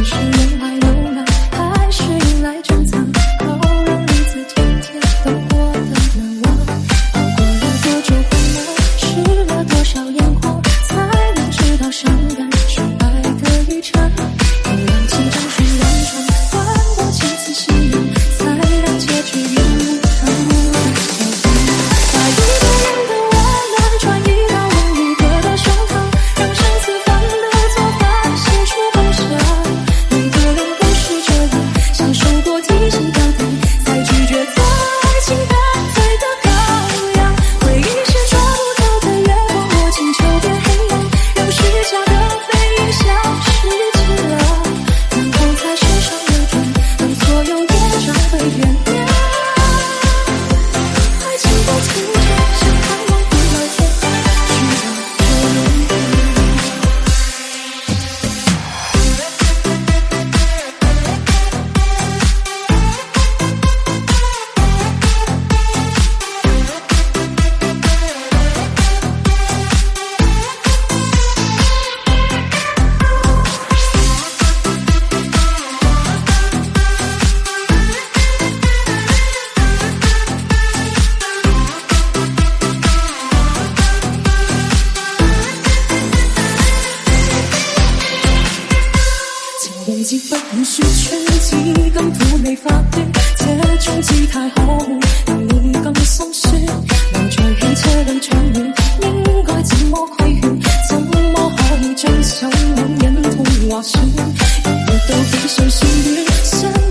是人海流浪，还是迎来珍藏，好让日子天天都过得难忘。熬过了多久患难，湿了多少眼眶，才能知道伤感是爱的遗产。要让几张双人床，换过几次信仰，才让结局一无他无的交换。把一个人的温暖转移到另一个的胸膛，让生死饭的做法写出梦想。每个人都是这样，享受过提心吊胆，才拒绝再情难退的羔羊。回忆是抓不透的月光，握紧就变黑暗，让虚假的回忆消失寂寥，然后才世上流转，让所有业障被原谅。爱情不停止，像盼望不来天，直到这永远。经历几番虚圈，几根土没法对，这种几太好让你更鬆懈。望在一切的場面，應該怎麼規勸？怎麼可以將手往忍痛劃損？又活到幾歲算短？